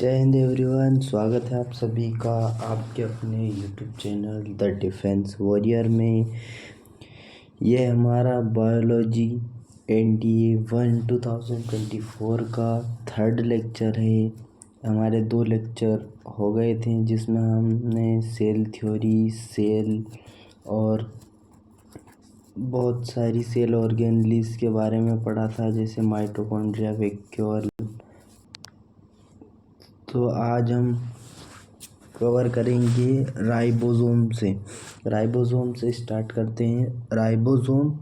जय हिंद एवरीवन। स्वागत है आप सभी का आपके अपने YouTube channel the defence warrior में। यह हमारा बायोलॉजी NDA 1 2024 का थर्ड लेक्चर है। हमारे 2 लेक्चर हो गए थे जिसमें हमने सेल थ्योरी, सेल और बहुत सारी सेल ऑर्गेनेल्स के बारे में पढ़ा था, जैसे माइटोकॉन्ड्रिया, वैक्यूल। तो आज हम कवर करेंगे राइबोसोम से स्टार्ट करते हैं। Ribosome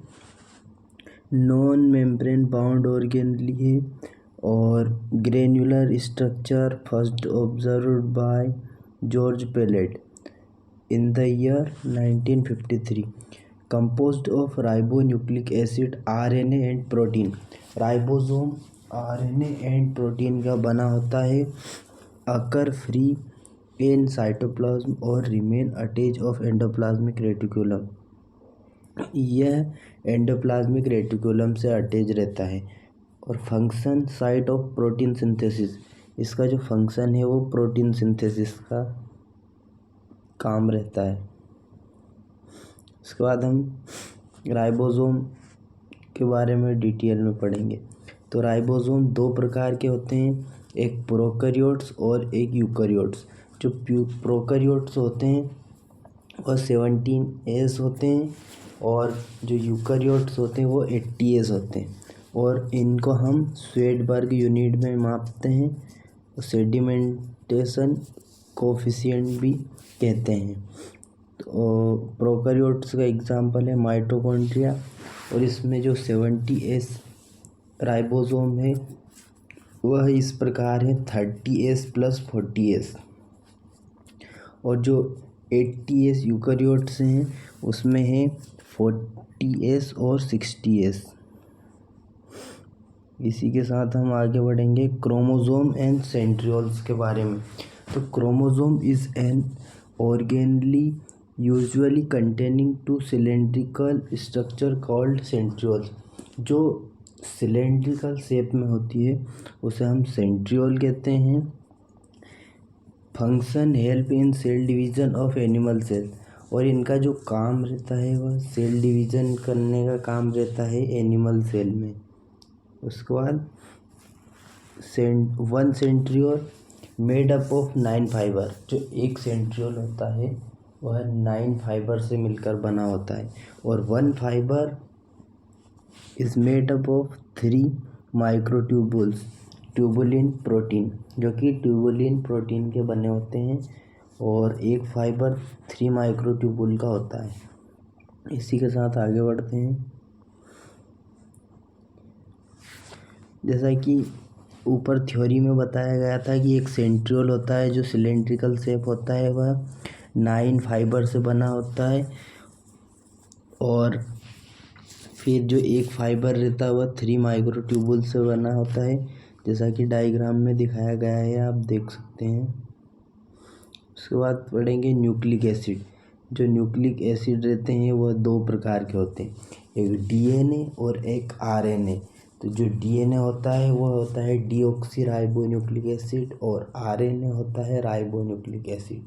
non membrane bound organelle है और granular structure first observed by George Palade in the year 1953। Composed of ribonucleic acid, RNA and protein. Ribosome RNA and protein का बना होता है, अकर फ्री इन साइटोप्लाज्म और remain attach of endoplasmic reticulum. यह endoplasmic reticulum से attach रहता है। और function site of protein synthesis, इसका जो फंक्शन है वो प्रोटीन सिंथेसिस का काम रहता है। उसके बाद हम राइबोसोम के बारे में डिटेल में पढ़ेंगे। तो राइबोसोम 2 प्रकार के होते हैं, एक प्रोकैरियोट्स और एक यूकैरियोट्स। जो प्रोकैरियोट्स होते हैं वह 17S होते हैं और जो यूकैरियोट्स होते हैं वो 80S होते हैं। और इनको हम स्वेडबर्ग यूनिट में मापते हैं, सेडिमेंटेशन कोफिशिएंट भी कहते हैं। तो प्रोकैरियोट्स का एग्जांपल है माइटोकॉन्ड्रिया, और इसमें जो 70S राइबोसोम है वह इस प्रकार है 30S + 40S। और जो 80S यूकैरियोट्स हैं उसमें है 40S और 60S। इसी के साथ हम आगे बढ़ेंगे क्रोमोसोम एंड सेंट्रियोल्स के बारे में। तो chromosome is an organelle usually containing 2 cylindrical structure called centrioles. जो सिलेंड्रिकल शेप में होती है उसे हम सेंट्रियोल कहते हैं। Function help in cell division of animal cell, और इनका जो काम रहता है वह सेल डिवीज़न करने का काम रहता है एनिमल सेल में। उसके बाद 1 centriole made up of 9 fibre. जो एक सेंट्रियोल होता है वह 9 फाइबर से मिलकर बना होता है। और 1 fibre is made up of 3 microtubules tubulin protein, जो कि ट्यूबुलिन प्रोटीन के बने होते हैं। और एक फाइबर 3 माइक्रोट्यूबुल का होता है। इसी के साथ आगे बढ़ते हैं। जैसा कि ऊपर थ्योरी में बताया गया था कि एक सेंट्रियोल होता है जो सिलेंड्रिकल शेप होता है, वह 9 फाइबर से बना होता है। और फिर जो एक फाइबर रहता है वह 3 माइक्रोट्यूबुल से बना होता है, जैसा कि डायग्राम में दिखाया गया है, आप देख सकते हैं। उसके बाद पढ़ेंगे न्यूक्लिक एसिड। जो न्यूक्लिक एसिड रहते हैं वह 2 प्रकार के होते हैं, एक DNA और एक RNA। तो जो DNA होता है वह होता है डीऑक्सी राइबोन्यूक्लिक एसिड और RNA होता है राइबोन्यूक्लिक एसिड।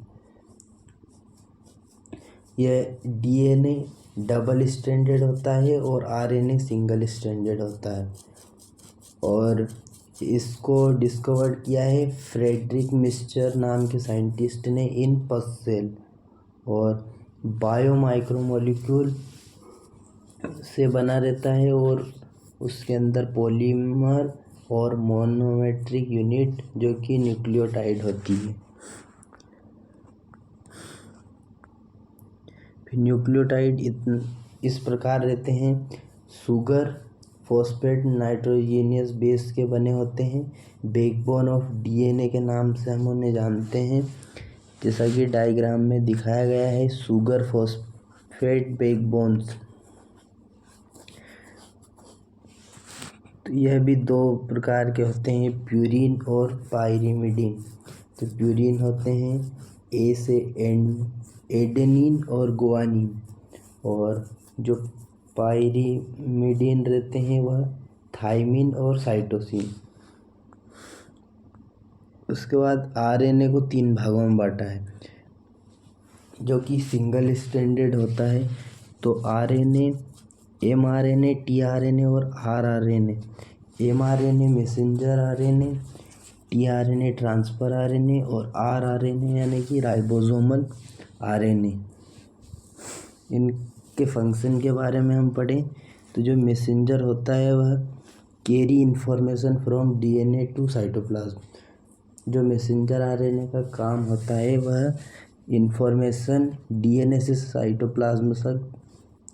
यह DNA डबल स्ट्रैंडेड होता है और RNA सिंगल स्ट्रैंडेड होता है। और इसको डिस्कवर किया है फ्रेडरिक मिस्चर नाम के साइंटिस्ट ने इन पस सेल। और बायोमाइक्रोमोलिक्यूल से बना रहता है और उसके अंदर पॉलीमर और मोनोमेट्रिक यूनिट जो कि न्यूक्लियोटाइड होती है। फिर न्यूक्लियोटाइड इस प्रकार रहते हैं, शुगर फॉस्फेट नाइट्रोजीनियस बेस के बने होते हैं। बैकबोन ऑफ DNA के नाम से हम उन्हें जानते हैं, जैसा कि डायग्राम में दिखाया गया है, शुगर फॉस्फेट बैकबोन्स। तो यह भी 2 प्रकार के होते हैं, प्यूरिन और पाइरिमिडिन। तो प्यूरिन होते हैं A से एडेनिन और गुआनिन, और जो पाइरिमिडिन रहते हैं वह थाइमिन और साइटोसिन। उसके बाद आरएनए को 3 भागों में बांटा है, जो कि सिंगल स्ट्रैंडेड होता है। तो आरएनए, एमआरएनए, टीआरएनए और rRNA. MRNA messenger RNA, tRNA transfer RNA और आरआरएनए यानी कि राइबोसोमल आरएनए। इनके फंक्शन के बारे में हम पढ़ें तो जो मैसेंजर होता है वह carry information from DNA to cytoplasm. जो मैसेंजर आरएनए का काम होता है वह इन्फॉर्मेशन डीएनए से साइटोप्लाज्म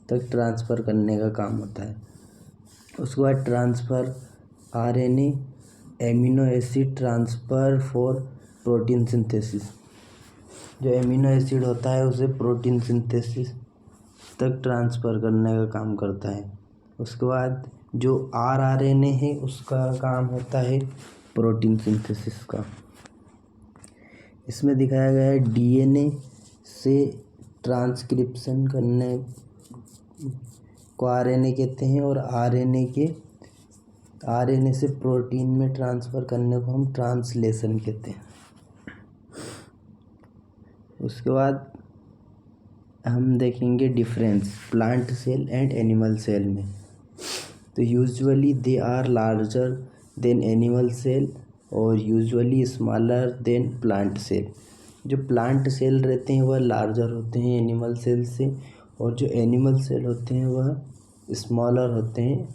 तक ट्रांसफ़र करने का काम होता है। उसके बाद transfer RNA, amino acid transfer for protein synthesis. जो एमिनो एसिड होता है उसे प्रोटीन सिंथेसिस तक ट्रांसफ़र करने का काम करता है। उसके बाद जो आरआरएनए है उसका काम होता है प्रोटीन सिंथेसिस का। इसमें दिखाया गया है डीएनए से ट्रांसक्रिप्शन करने को आरएनए कहते हैं और आरएनए से प्रोटीन में ट्रांसफ़र करने को हम ट्रांसलेशन कहते हैं। उसके बाद हम देखेंगे difference plant cell and animal cell में। तो usually they are larger than animal cell और usually smaller than plant cell. जो प्लांट सेल रहते हैं वह लार्जर होते हैं एनिमल सेल से, और जो एनिमल सेल होते हैं वह स्मॉलर होते हैं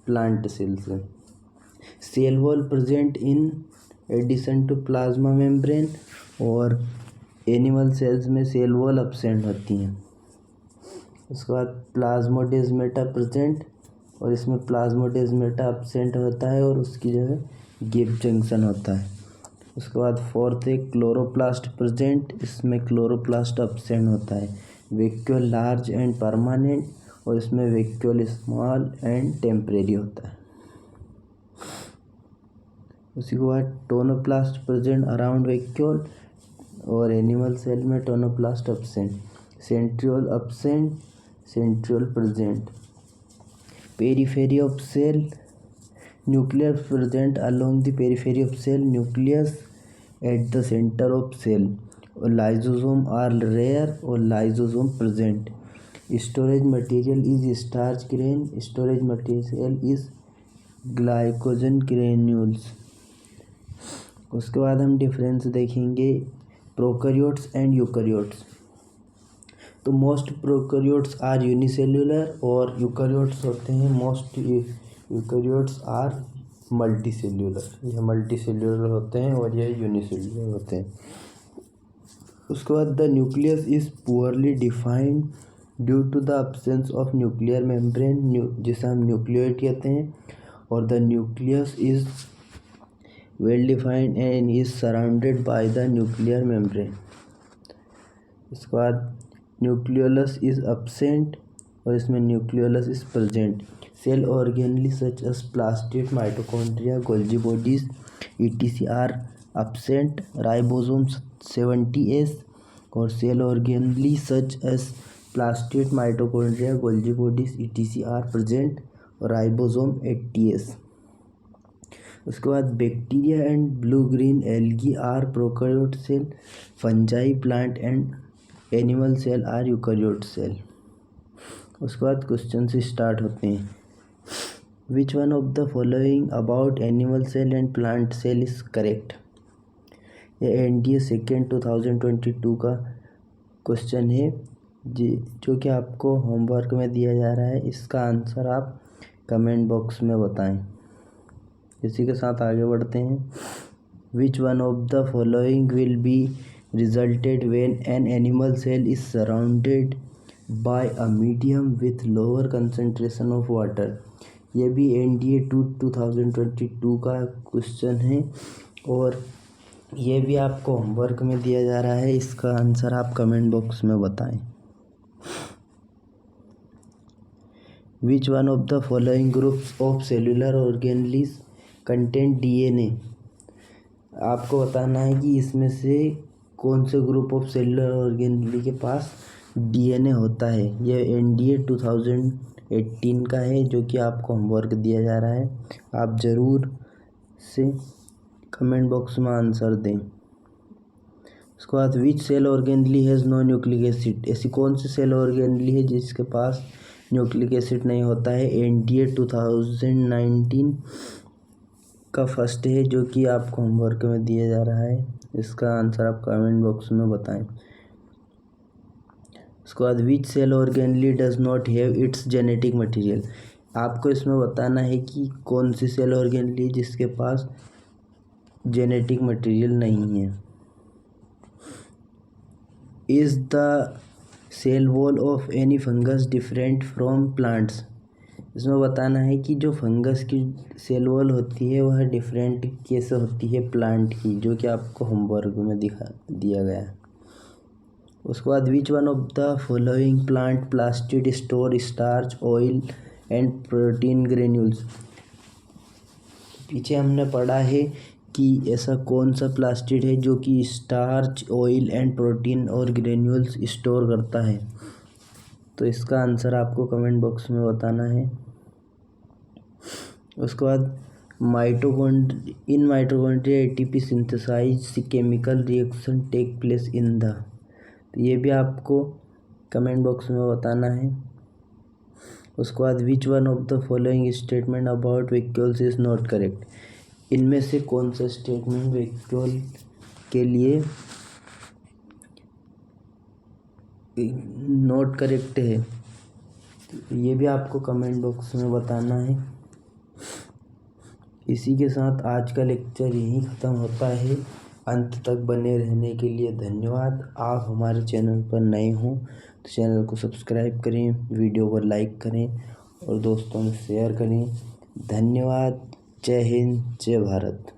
प्लांट सेल से। Cell wall present in addition to plasma membrane, और एनिमल सेल्स में सेल वॉल एब्सेंट होती हैं। उसके बाद प्लाज्मोडेस्माटा प्रेजेंट, और इसमें प्लाज्मोडेस्माटा एब्सेंट होता है और उसकी जगह गिब्स जंक्शन होता है। उसके बाद फोर्थ है क्लोरोप्लास्ट प्रेजेंट, इसमें क्लोरोप्लास्ट एब्सेंट होता है। वैक्यूल लार्ज एंड परमानेंट, और इसमें वैक्यूल स्मॉल एंड टेम्परेरी होता है। उसी के बाद टोनोप्लास्ट प्रेजेंट अराउंड वैक्यूल, और एनिमल सेल में tonoplast absent. Centriole absent, centriole present. Periphery of cell, nucleus present along the periphery of cell, nucleus at the centre of cell. और lysosome are rare और lysosome present. Storage material is starch grain, storage material is glycogen granules. उसके बाद हम difference देखेंगे prokaryotes and eukaryotes. तो most prokaryotes are unicellular, और eukaryotes होते हैं मोस्ट यूकैरियोट्स आर मल्टीसेल्युलर। यह मल्टीसेल्युलर होते हैं और यह यूनिसेल्युलर होते हैं। उसके बाद the nucleus is poorly defined due to the absence of nuclear membrane, जिसे हम न्यूक्लियोइड कहते हैं। और the nucleus is well defined and is surrounded by the nuclear membrane. उसके बाद न्यूक्लियोलस इज एब्सेंट, और इसमें nucleolus is present. Cell organelle such as plastid, mitochondria, Golgi bodies etc are absent. Ribosome 70S, और cell organelle such as plastid, mitochondria, Golgi bodies etc are present, और ribosome 80S। उसके बाद bacteria and blue green algae are prokaryote cell, fungi, plant and animal cell are eukaryote cell. उसके बाद question से start होते हैं। Which one of the following about animal cell and plant cell is correct. यह NDA second 2022 का question है जो कि आपको होमवर्क में दिया जा रहा है। इसका आंसर आप कमेंट बॉक्स में बताएं। इसी के साथ आगे बढ़ते हैं। Which one of the following will be resulted when an animal cell is surrounded by a medium with lower concentration of water. ये भी NDA 2022 का क्वेश्चन है और ये भी आपको होमवर्क में दिया जा रहा है। इसका आंसर आप कमेंट बॉक्स में बताएं। विच one of the following groups of cellular organelles contain DNA। आपको बताना है कि इसमें से कौन से ग्रुप ऑफ सेलुलर ऑर्गेनेल के पास DNA होता है। यह NDA 2018 का है जो कि आपको होमवर्क दिया जा रहा है। आप ज़रूर से कमेंट बॉक्स में आंसर दें। उसके बाद which cell organelle has no nucleic acid, ऐसी कौन सी सेल ऑर्गेनली है जिसके पास न्यूक्लिक एसिड नहीं होता है। एनडीए 2019 का फर्स्ट है जो कि आपको होमवर्क में दिया जा रहा है। इसका आंसर आप कमेंट बॉक्स में बताएं। उसके बाद which cell organelle does not have its genetic material, आपको इसमें बताना है कि कौन सी सेल ऑर्गेनली जिसके पास जेनेटिक मटेरियल नहीं है। Is the cell wall of any fungus different from plants, इसमें बताना है कि जो फंगस की सेल वॉल होती है वह डिफरेंट कैसे होती है प्लांट की, जो कि आपको होमवर्क में दिया गया है। उसके बाद विच one of the following plant plastid store starch oil and protein granules, पीछे हमने पढ़ा है कि ऐसा कौन सा प्लास्टिड है जो कि स्टार्च ऑयल एंड प्रोटीन और ग्रेन्यूल्स स्टोर करता है। तो इसका आंसर आपको कमेंट बॉक्स में बताना है। उसके बाद in mitochondria ATP synthesise chemical reaction take place in the, तो ये भी आपको कमेंट बॉक्स में बताना है। उसके बाद विच one of the following statement about vacuoles is not correct, इनमें से कौन सा स्टेटमेंट वैक्यूल के लिए नॉट करेक्ट है, ये भी आपको कमेंट बॉक्स में बताना है। इसी के साथ आज का लेक्चर यहीं ख़त्म होता है। अंत तक बने रहने के लिए धन्यवाद। आप हमारे चैनल पर नए हों तो चैनल को सब्सक्राइब करें, वीडियो को लाइक करें और दोस्तों में शेयर करें। धन्यवाद। जय हिंद, जय भारत।